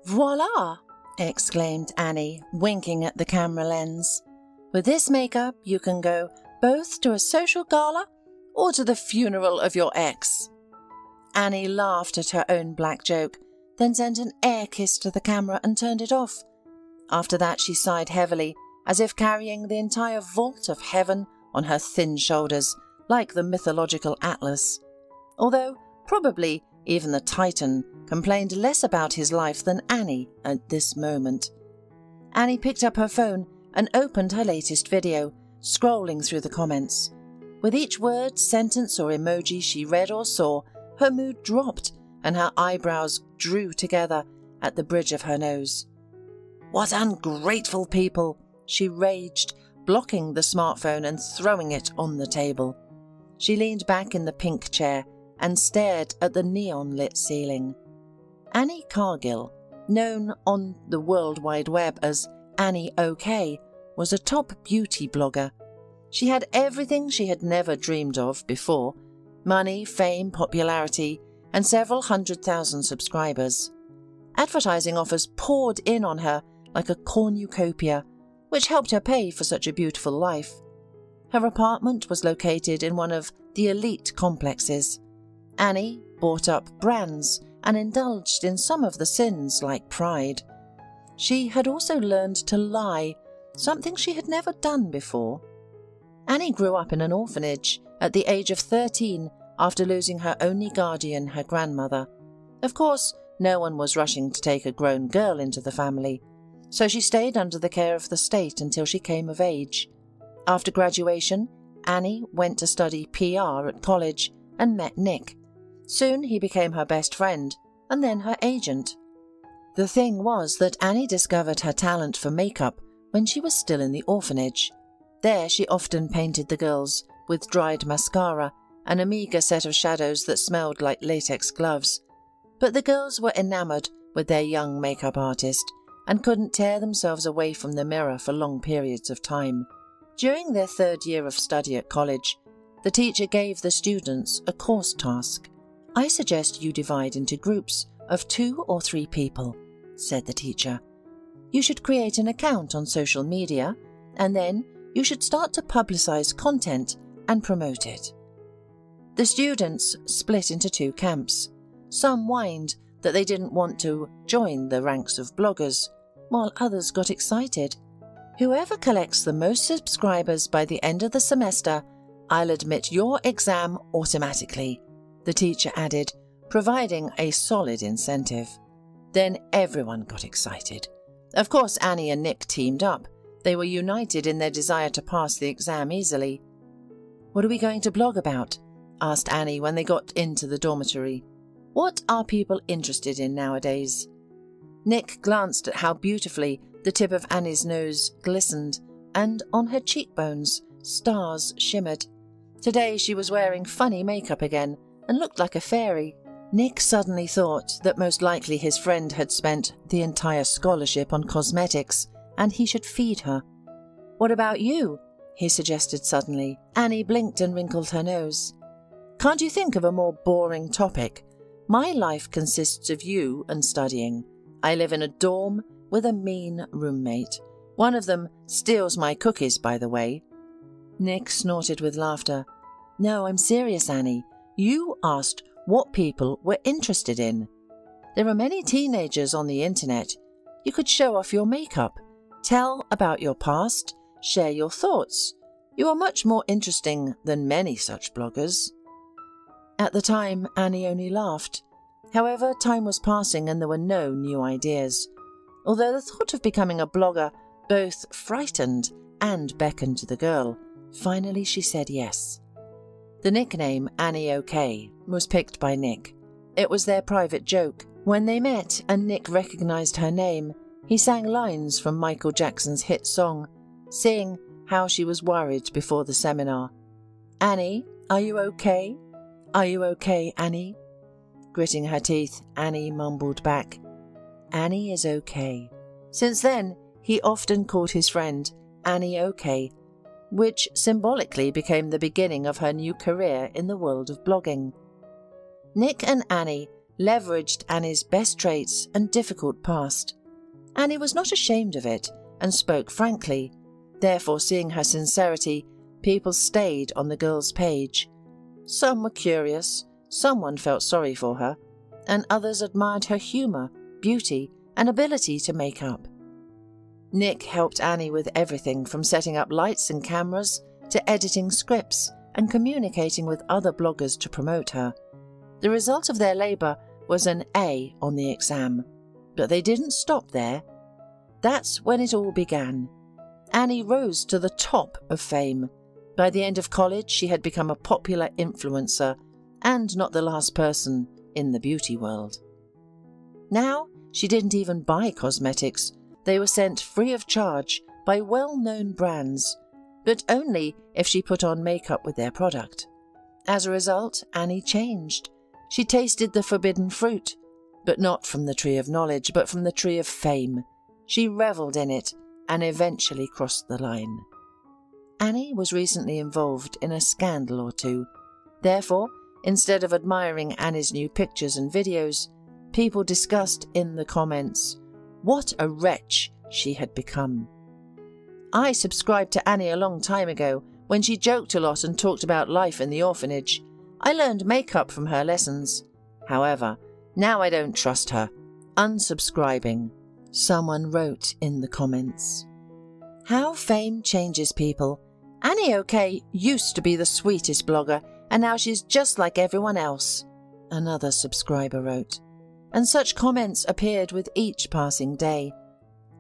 Voila! Exclaimed Annie, winking at the camera lens. With this makeup, you can go both to a social gala or to the funeral of your ex. Annie laughed at her own black joke, then sent an air kiss to the camera and turned it off. After that, she sighed heavily, as if carrying the entire vault of heaven on her thin shoulders, like the mythological Atlas. Although, probably, even the Titan complained less about his life than Annie at this moment. Annie picked up her phone and opened her latest video, scrolling through the comments. With each word, sentence or emoji she read or saw, her mood dropped and her eyebrows drew together at the bridge of her nose. "What ungrateful people!" she raged, blocking the smartphone and throwing it on the table. She leaned back in the pink chair and stared at the neon-lit ceiling. Annie Cargill, known on the World Wide Web as Annie OK, was a top beauty blogger. She had everything she had never dreamed of before: money, fame, popularity, and several 100,000 subscribers. Advertising offers poured in on her like a cornucopia, which helped her pay for such a beautiful life. Her apartment was located in one of the elite complexes. Annie bought up brands and indulged in some of the sins like pride. She had also learned to lie, something she had never done before. Annie grew up in an orphanage at the age of 13 after losing her only guardian, her grandmother. Of course, no one was rushing to take a grown girl into the family, so she stayed under the care of the state until she came of age. After graduation, Annie went to study PR at college and met Nick. Soon he became her best friend and then her agent. The thing was that Annie discovered her talent for makeup when she was still in the orphanage. There she often painted the girls with dried mascara and a meagre set of shadows that smelled like latex gloves. But the girls were enamored with their young makeup artist and couldn't tear themselves away from the mirror for long periods of time. During their third year of study at college, the teacher gave the students a course task. "I suggest you divide into groups of 2 or 3 people," said the teacher. "You should create an account on social media, and then you should start to publicize content and promote it." The students split into 2 camps. Some whined that they didn't want to join the ranks of bloggers, while others got excited. "Whoever collects the most subscribers by the end of the semester, I'll admit your exam automatically," the teacher added, providing a solid incentive. Then everyone got excited. Of course, Annie and Nick teamed up. They were united in their desire to pass the exam easily. "What are we going to blog about?" asked Annie when they got into the dormitory. "What are people interested in nowadays?" Nick glanced at how beautifully the tip of Annie's nose glistened, and on her cheekbones stars shimmered. Today she was wearing funny makeup again and looked like a fairy. Nick suddenly thought that most likely his friend had spent the entire scholarship on cosmetics and he should feed her. "What about you?" he suggested suddenly. Annie blinked and wrinkled her nose. "Can't you think of a more boring topic? My life consists of you and studying. I live in a dorm with a mean roommate. One of them steals my cookies, by the way." Nick snorted with laughter. "No, I'm serious, Annie. You asked what people were interested in. There are many teenagers on the internet. You could show off your makeup, tell about your past, share your thoughts. You are much more interesting than many such bloggers." At the time, Annie only laughed. However, time was passing and there were no new ideas. Although the thought of becoming a blogger both frightened and beckoned to the girl, finally she said yes. The nickname Annie OK was picked by Nick. It was their private joke. When they met and Nick recognized her name, he sang lines from Michael Jackson's hit song, seeing how she was worried before the seminar. "Annie, are you okay? Are you okay, Annie?" Gritting her teeth, Annie mumbled back, "Annie is okay." Since then, he often called his friend Annie OK, which symbolically became the beginning of her new career in the world of blogging. Nick and Annie leveraged Annie's best traits and difficult past. Annie was not ashamed of it and spoke frankly. Therefore, seeing her sincerity, people stayed on the girl's page. Some were curious, someone felt sorry for her, and others admired her humour, beauty, and ability to make up. Nick helped Annie with everything from setting up lights and cameras to editing scripts and communicating with other bloggers to promote her. The result of their labour was an A on the exam, but they didn't stop there. That's when it all began. Annie rose to the top of fame. By the end of college, she had become a popular influencer and not the last person in the beauty world. Now, she didn't even buy cosmetics. They were sent free of charge by well-known brands, but only if she put on makeup with their product. As a result, Annie changed. She tasted the forbidden fruit, but not from the tree of knowledge, but from the tree of fame. She revelled in it and eventually crossed the line. Annie was recently involved in a scandal or two. Therefore, instead of admiring Annie's new pictures and videos, people discussed in the comments what a wretch she had become. I subscribed to Annie a long time ago when she joked a lot and talked about life in the orphanage. I learned makeup from her lessons. However, now I don't trust her. Unsubscribing, someone wrote in the comments. How fame changes people. Annie OK used to be the sweetest blogger, and now she's just like everyone else, another subscriber wrote. And such comments appeared with each passing day.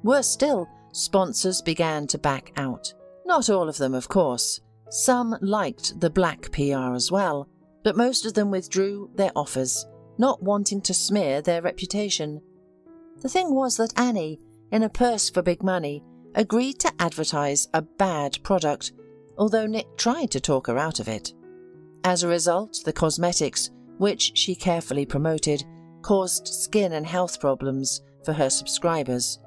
Worse still, sponsors began to back out. Not all of them, of course. Some liked the black PR as well, but most of them withdrew their offers, not wanting to smear their reputation. The thing was that Annie, in a purse for big money, agreed to advertise a bad product, although Nick tried to talk her out of it. As a result, the cosmetics, which she carefully promoted, caused skin and health problems for her subscribers.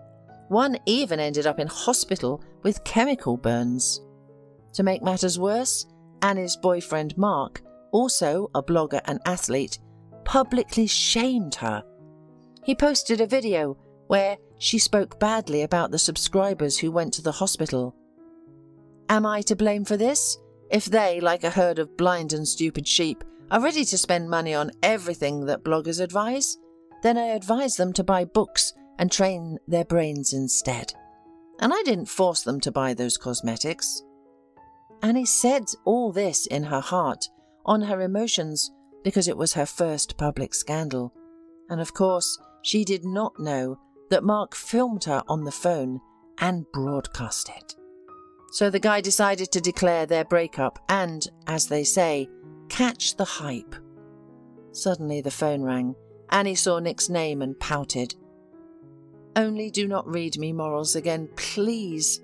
One even ended up in hospital with chemical burns. To make matters worse, Annie's boyfriend Mark, also a blogger and athlete, publicly shamed her. He posted a video where she spoke badly about the subscribers who went to the hospital. Am I to blame for this? If they, like a herd of blind and stupid sheep, are ready to spend money on everything that bloggers advise, then I advise them to buy books and train their brains instead. And I didn't force them to buy those cosmetics. Annie said all this in her heart, on her emotions, because it was her first public scandal. And of course, she did not know that Mark filmed her on the phone and broadcast it. So the guy decided to declare their breakup and, as they say, catch the hype. Suddenly the phone rang. Annie saw Nick's name and pouted. Only do not read me morals again, please.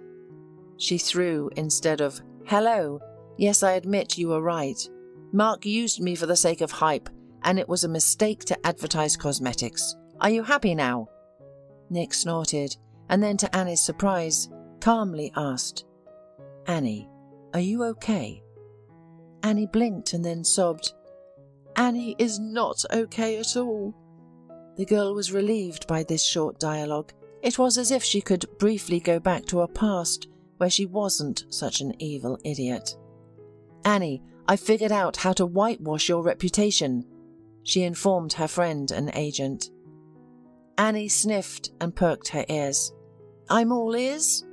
She threw instead of, hello, yes, I admit you were right. Mark used me for the sake of hype, and it was a mistake to advertise cosmetics. Are you happy now? Nick snorted, and then to Annie's surprise, calmly asked, Annie, are you okay? Annie blinked and then sobbed. Annie is not okay at all. The girl was relieved by this short dialogue. It was as if she could briefly go back to a past where she wasn't such an evil idiot. Annie, I figured out how to whitewash your reputation, she informed her friend and agent. Annie sniffed and perked her ears. I'm all ears.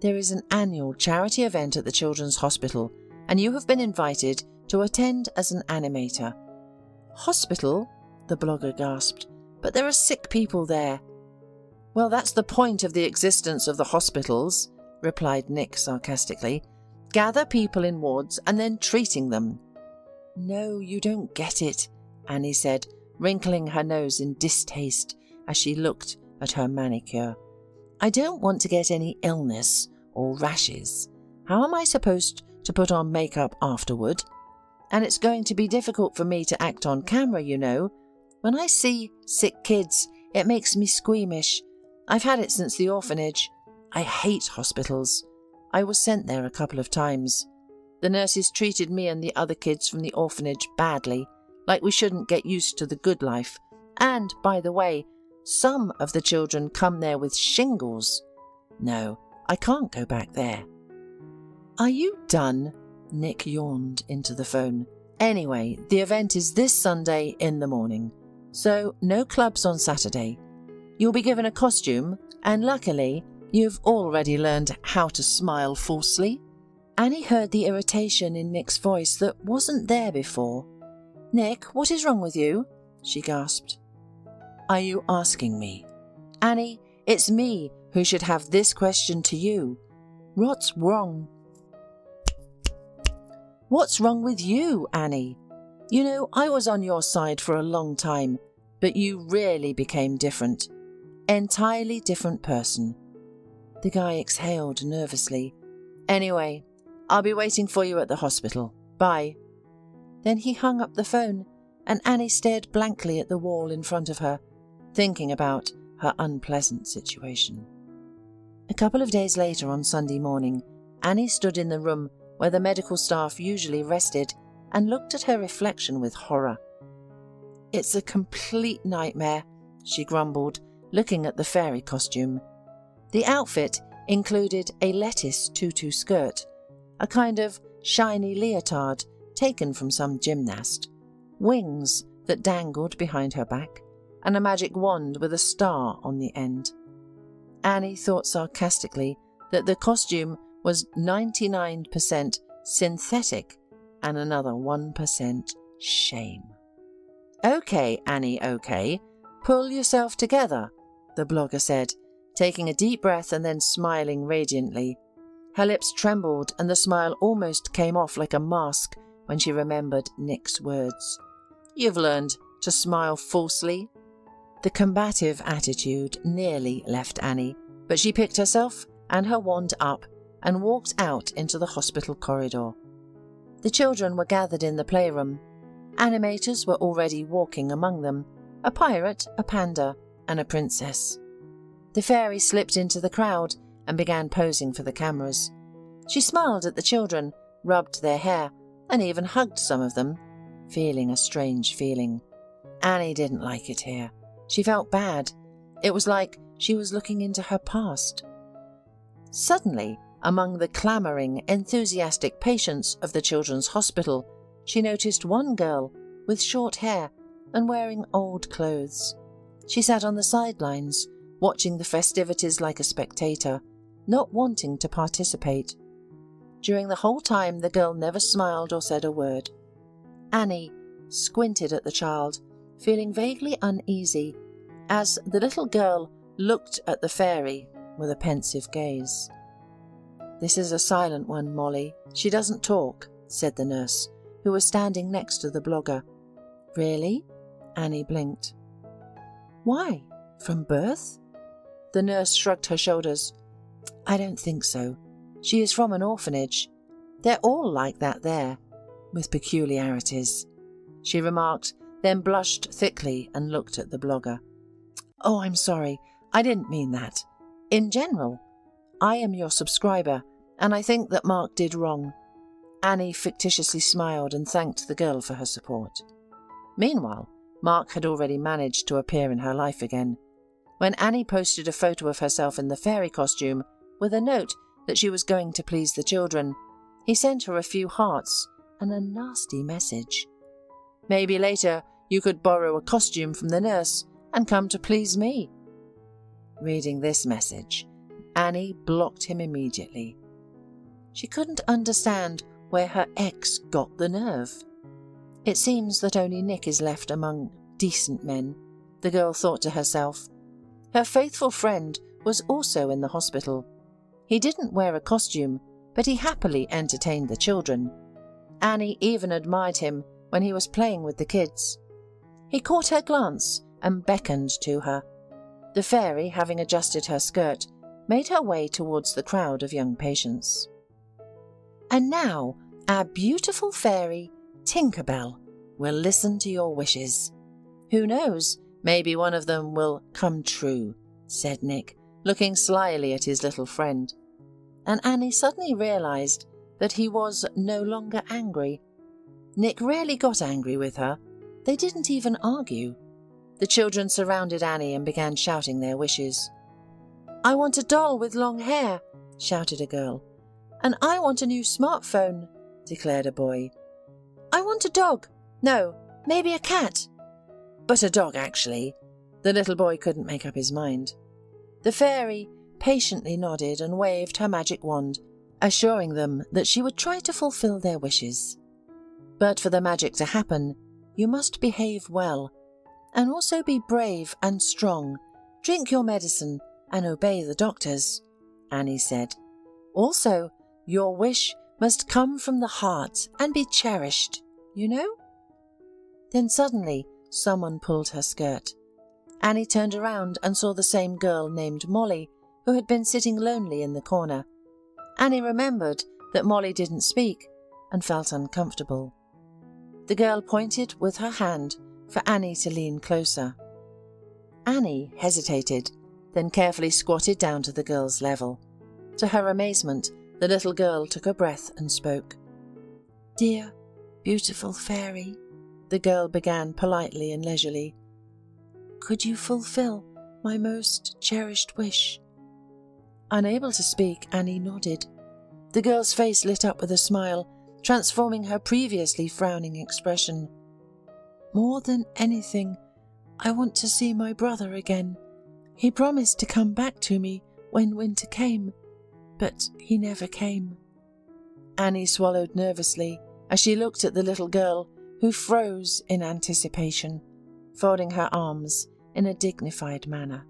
There is an annual charity event at the Children's Hospital, and you have been invited to attend as an animator. Hospital? The blogger gasped. But there are sick people there. Well, that's the point of the existence of the hospitals, replied Nick sarcastically. Gather people in wards and then treating them. No, you don't get it, Annie said, wrinkling her nose in distaste as she looked at her manicure. I don't want to get any illness or rashes. How am I supposed to put on makeup afterward? And it's going to be difficult for me to act on camera, you know. When I see sick kids, it makes me squeamish. I've had it since the orphanage. I hate hospitals. I was sent there a couple of times. The nurses treated me and the other kids from the orphanage badly, like we shouldn't get used to the good life. And, by the way, some of the children come there with shingles. No, I can't go back there." "Are you done?" Nick yawned into the phone. "Anyway, the event is this Sunday in the morning, so no clubs on Saturday. You'll be given a costume, and luckily, you've already learned how to smile falsely." Annie heard the irritation in Nick's voice that wasn't there before. "Nick, what is wrong with you?" she gasped. "Are you asking me?" "Annie, it's me who should have this question to you. What's wrong?" "What's wrong with you, Annie? You know, I was on your side for a long time, but you really became different. Entirely different person." The guy exhaled nervously. "Anyway, I'll be waiting for you at the hospital. Bye." Then he hung up the phone, and Annie stared blankly at the wall in front of her, thinking about her unpleasant situation. A couple of days later on Sunday morning, Annie stood in the room where the medical staff usually rested and looked at her reflection with horror. "It's a complete nightmare," she grumbled, looking at the fairy costume. The outfit included a lettuce tutu skirt, a kind of shiny leotard taken from some gymnast, wings that dangled behind her back, and a magic wand with a star on the end. Annie thought sarcastically that the costume was 99% synthetic and another 1% shame. "Okay, Annie, okay. Pull yourself together," the blogger said, taking a deep breath and then smiling radiantly. Her lips trembled and the smile almost came off like a mask when she remembered Nick's words. "You've learned to smile falsely." The combative attitude nearly left Annie, but she picked herself and her wand up and walked out into the hospital corridor. The children were gathered in the playroom. Animators were already walking among them, a pirate, a panda, and a princess. The fairy slipped into the crowd and began posing for the cameras. She smiled at the children, rubbed their hair, and even hugged some of them, feeling a strange feeling. Annie didn't like it here. She felt bad. It was like she was looking into her past. Suddenly, among the clamouring, enthusiastic patients of the children's hospital, she noticed one girl with short hair and wearing old clothes. She sat on the sidelines, watching the festivities like a spectator, not wanting to participate. During the whole time, the girl never smiled or said a word. Annie squinted at the child, feeling vaguely uneasy, as the little girl looked at the fairy with a pensive gaze. "This is a silent one, Molly. She doesn't talk," said the nurse, who was standing next to the blogger. "Really?" Annie blinked. "Why? From birth?" The nurse shrugged her shoulders. "I don't think so. She is from an orphanage. They're all like that there, with peculiarities," she remarked, then blushed thickly and looked at the blogger. "Oh, I'm sorry. I didn't mean that. In general, I am your subscriber, and I think that Mark did wrong." Annie fictitiously smiled and thanked the girl for her support. Meanwhile, Mark had already managed to appear in her life again. When Annie posted a photo of herself in the fairy costume with a note that she was going to please the children, he sent her a few hearts and a nasty message. "Maybe later you could borrow a costume from the nurse and come to please me." Reading this message, Annie blocked him immediately. She couldn't understand where her ex got the nerve. "It seems that only Nick is left among decent men," the girl thought to herself. Her faithful friend was also in the hospital. He didn't wear a costume, but he happily entertained the children. Annie even admired him when he was playing with the kids. He caught her glance and beckoned to her. The fairy, having adjusted her skirt, made her way towards the crowd of young patients. "And now, our beautiful fairy, Tinkerbell, will listen to your wishes. Who knows, maybe one of them will come true," said Nick, looking slyly at his little friend. And Annie suddenly realised that he was no longer angry. Nick rarely got angry with her. They didn't even argue. The children surrounded Annie and began shouting their wishes. "I want a doll with long hair," shouted a girl. "And I want a new smartphone," declared a boy. "I want a dog. No, maybe a cat." But a dog, actually. The little boy couldn't make up his mind. The fairy patiently nodded and waved her magic wand, assuring them that she would try to fulfill their wishes. But for the magic to happen, you must behave well, and also be brave and strong. Drink your medicine and obey the doctors, Annie said. Also, your wish must come from the heart and be cherished, you know? Then suddenly, someone pulled her skirt. Annie turned around and saw the same girl named Molly, who had been sitting lonely in the corner. Annie remembered that Molly didn't speak and felt uncomfortable. The girl pointed with her hand for Annie to lean closer. Annie hesitated, then carefully squatted down to the girl's level. To her amazement, the little girl took a breath and spoke. "Dear, beautiful fairy," the girl began politely and leisurely, "could you fulfill my most cherished wish?" Unable to speak, Annie nodded. The girl's face lit up with a smile, transforming her previously frowning expression. "More than anything, I want to see my brother again. He promised to come back to me when winter came, but he never came." Annie swallowed nervously as she looked at the little girl, who froze in anticipation, folding her arms in a dignified manner.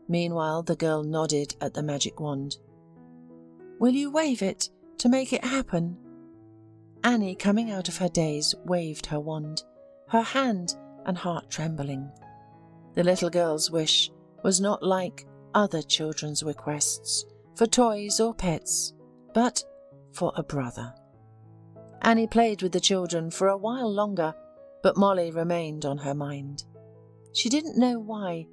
Meanwhile, the girl nodded at the magic wand. "Will you wave it to make it happen?" Annie, coming out of her daze, waved her wand, her hand and heart trembling. The little girl's wish was not like other children's requests for toys or pets, but for a brother. Annie played with the children for a while longer, but Molly remained on her mind. She didn't know why,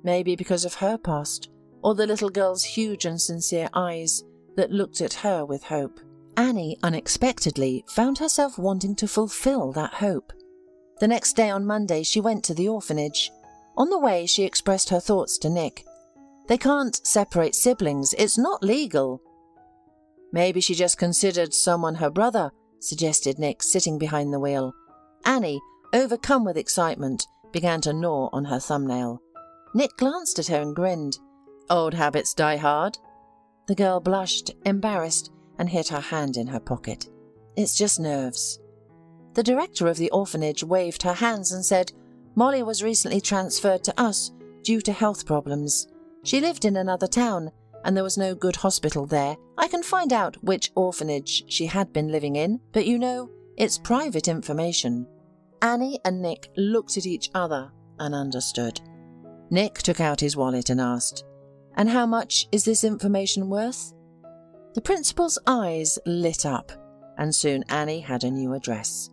maybe because of her past, or the little girl's huge and sincere eyes that looked at her with hope. Annie unexpectedly found herself wanting to fulfill that hope. The next day on Monday she went to the orphanage. On the way she expressed her thoughts to Nick. They can't separate siblings, it's not legal. Maybe she just considered someone her brother, suggested Nick, sitting behind the wheel. Annie, overcome with excitement, began to gnaw on her thumbnail. Nick glanced at her and grinned. "Old habits die hard." The girl blushed, embarrassed, and hid her hand in her pocket. "It's just nerves." The director of the orphanage waved her hands and said, "Molly was recently transferred to us due to health problems. She lived in another town, and there was no good hospital there. I can find out which orphanage she had been living in, but you know, it's private information." Annie and Nick looked at each other and understood. Nick took out his wallet and asked, "And how much is this information worth?" The principal's eyes lit up, and soon Annie had a new address.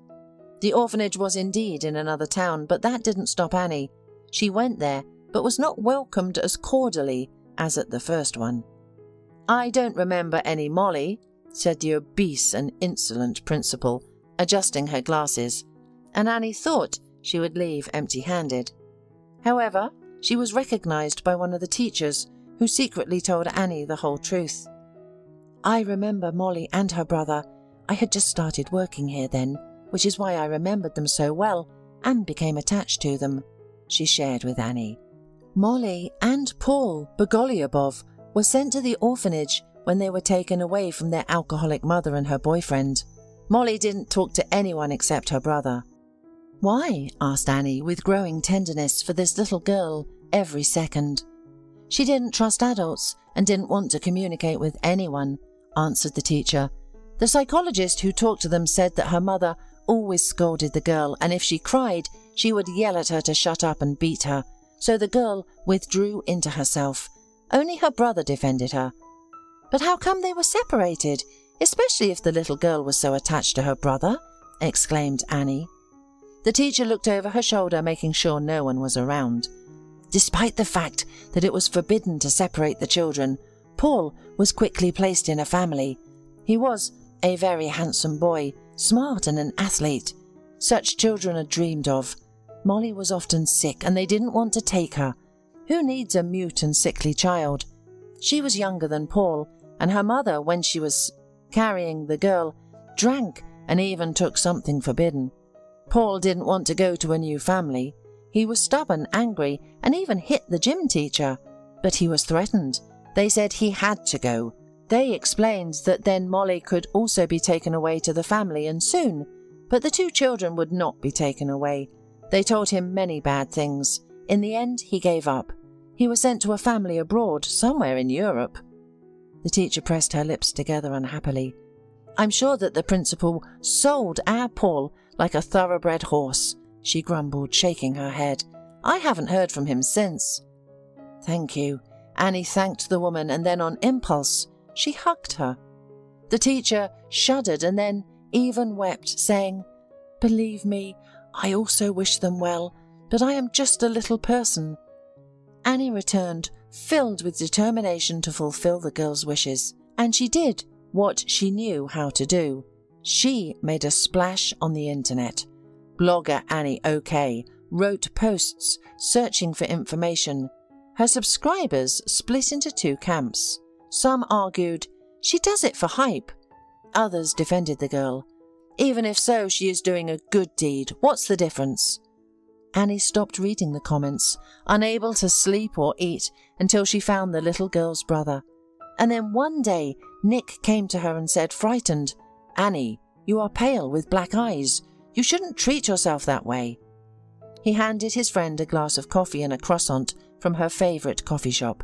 The orphanage was indeed in another town, but that didn't stop Annie. She went there, but was not welcomed as cordially as at the first one. "I don't remember any Molly," said the obese and insolent principal, adjusting her glasses, and Annie thought she would leave empty-handed. However, she was recognized by one of the teachers, who secretly told Annie the whole truth. "I remember Molly and her brother. I had just started working here then, which is why I remembered them so well and became attached to them," she shared with Annie. Molly and Paul Bogolyubov were sent to the orphanage when they were taken away from their alcoholic mother and her boyfriend. Molly didn't talk to anyone except her brother. "Why?" asked Annie, with growing tenderness for this little girl every second. "She didn't trust adults and didn't want to communicate with anyone," answered the teacher. "The psychologist who talked to them said that her mother always scolded the girl, and if she cried, she would yell at her to shut up and beat her. So the girl withdrew into herself. Only her brother defended her." "But how come they were separated, especially if the little girl was so attached to her brother?" exclaimed Annie. The teacher looked over her shoulder, making sure no one was around. Despite the fact that it was forbidden to separate the children, Paul was quickly placed in a family. He was a very handsome boy, smart and an athlete. Such children are dreamed of. Molly was often sick and they didn't want to take her. Who needs a mute and sickly child? She was younger than Paul, and her mother, when she was carrying the girl, drank and even took something forbidden. Paul didn't want to go to a new family. He was stubborn, angry, and even hit the gym teacher. But he was threatened. They said he had to go. They explained that then Molly could also be taken away to the family, and soon. But the two children would not be taken away. They told him many bad things. In the end, he gave up. He was sent to a family abroad, somewhere in Europe. The teacher pressed her lips together unhappily. I'm sure that the principal sold our Paul like a thoroughbred horse, she grumbled, shaking her head. I haven't heard from him since. Thank you. Annie thanked the woman, and then on impulse, she hugged her. The teacher shuddered and then even wept, saying, Believe me, I also wish them well, but I am just a little person. Annie returned, filled with determination to fulfill the girl's wishes, and she did what she knew how to do. She made a splash on the internet. Blogger Annie OK wrote posts searching for information. Her subscribers split into two camps. Some argued, she does it for hype. Others defended the girl. Even if so, she is doing a good deed. What's the difference? Annie stopped reading the comments, unable to sleep or eat until she found the little girl's brother. And then one day, Nick came to her and said, frightened, Annie, you are pale with black eyes. You shouldn't treat yourself that way. He handed his friend a glass of coffee and a croissant from her favourite coffee shop.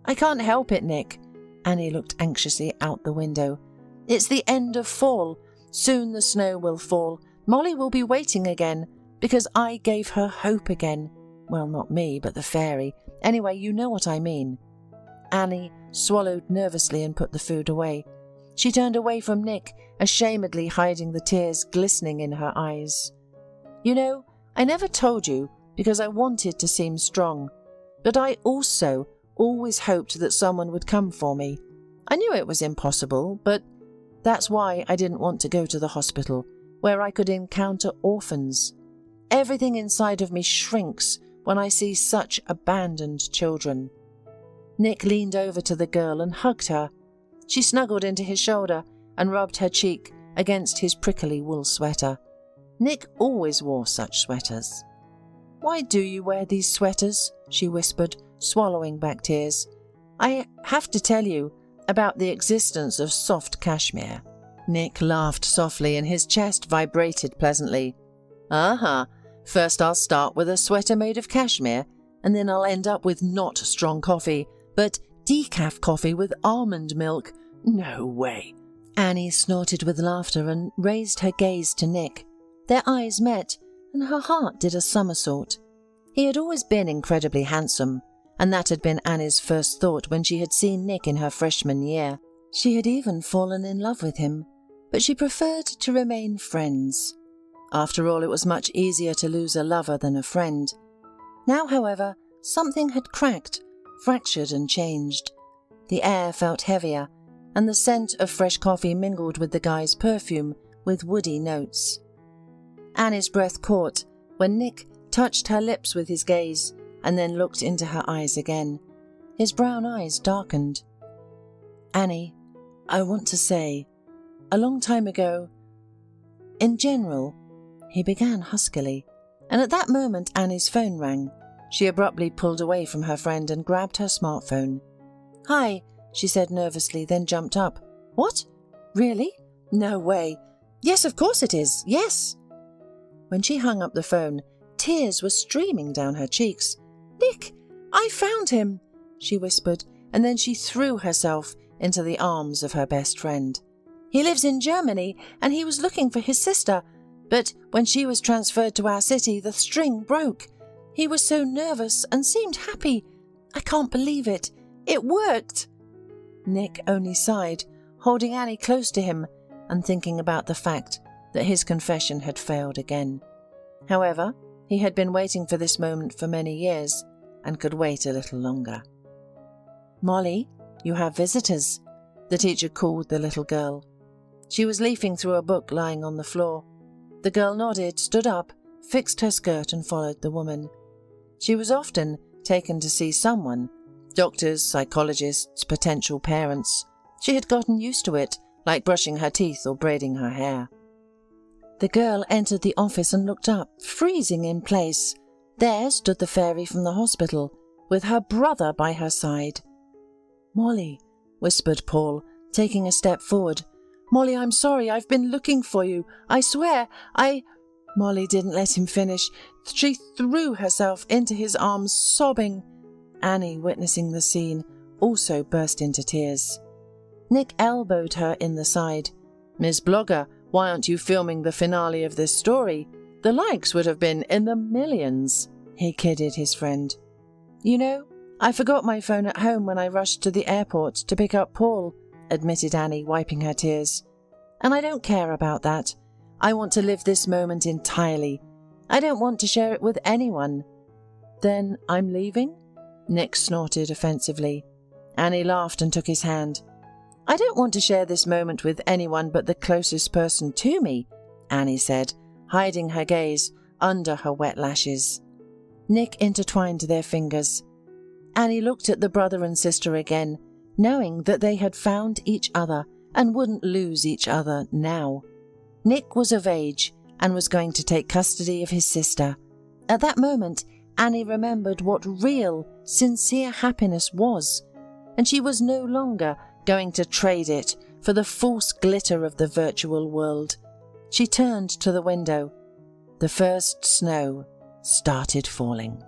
I can't help it, Nick. Annie looked anxiously out the window. It's the end of fall. Soon the snow will fall. Molly will be waiting again, because I gave her hope again. Well, not me, but the fairy. Anyway, you know what I mean. Annie swallowed nervously and put the food away. She turned away from Nick, ashamedly hiding the tears glistening in her eyes. You know, I never told you because I wanted to seem strong, but I also always hoped that someone would come for me. I knew it was impossible, but that's why I didn't want to go to the hospital, where I could encounter orphans. Everything inside of me shrinks when I see such abandoned children. Nick leaned over to the girl and hugged her. She snuggled into his shoulder and rubbed her cheek against his prickly wool sweater. Nick always wore such sweaters. Why do you wear these sweaters? She whispered, swallowing back tears. I have to tell you about the existence of soft cashmere. Nick laughed softly and his chest vibrated pleasantly. First I'll start with a sweater made of cashmere, and then I'll end up with not strong coffee, but decaf coffee with almond milk. No way. Annie snorted with laughter and raised her gaze to Nick. Their eyes met, and her heart did a somersault. He had always been incredibly handsome, and that had been Annie's first thought when she had seen Nick in her freshman year. She had even fallen in love with him, but she preferred to remain friends. After all, it was much easier to lose a lover than a friend. Now, however, something had cracked, fractured and changed. The air felt heavier, and the scent of fresh coffee mingled with the guy's perfume with woody notes. Annie's breath caught when Nick touched her lips with his gaze and then looked into her eyes again. His brown eyes darkened. Annie, I want to say, a long time ago, in general, he began huskily, and at that moment Annie's phone rang. She abruptly pulled away from her friend and grabbed her smartphone. Hi, she said nervously, then jumped up. What? Really? No way. Yes, of course it is. Yes. When she hung up the phone, tears were streaming down her cheeks. Nick, I found him, she whispered, and then she threw herself into the arms of her best friend. He lives in Germany, and he was looking for his sister, but when she was transferred to our city, the string broke. He was so nervous and seemed happy. I can't believe it. It worked. Nick only sighed, holding Annie close to him and thinking about the fact that his confession had failed again. However, he had been waiting for this moment for many years and could wait a little longer. Molly, you have visitors, the teacher called the little girl. She was leafing through a book lying on the floor. The girl nodded, stood up, fixed her skirt and followed the woman. She was often taken to see someone, doctors, psychologists, potential parents. She had gotten used to it, like brushing her teeth or braiding her hair. The girl entered the office and looked up, freezing in place. There stood the fairy from the hospital, with her brother by her side. "Molly," whispered Paul, taking a step forward. "Molly, I'm sorry, I've been looking for you. I swear, Molly didn't let him finish. She threw herself into his arms, sobbing. Annie, witnessing the scene, also burst into tears. Nick elbowed her in the side. "Miss Blogger, why aren't you filming the finale of this story? The likes would have been in the millions," he kidded his friend. "You know, I forgot my phone at home when I rushed to the airport to pick up Paul," admitted Annie, wiping her tears. "And I don't care about that. I want to live this moment entirely. I don't want to share it with anyone." "Then I'm leaving?" Nick snorted offensively. Annie laughed and took his hand. "I don't want to share this moment with anyone but the closest person to me," Annie said, hiding her gaze under her wet lashes. Nick intertwined their fingers. Annie looked at the brother and sister again, knowing that they had found each other and wouldn't lose each other now. Nick was of age and was going to take custody of his sister. At that moment, Annie remembered what real, sincere happiness was, and she was no longer going to trade it for the false glitter of the virtual world. She turned to the window. The first snow started falling.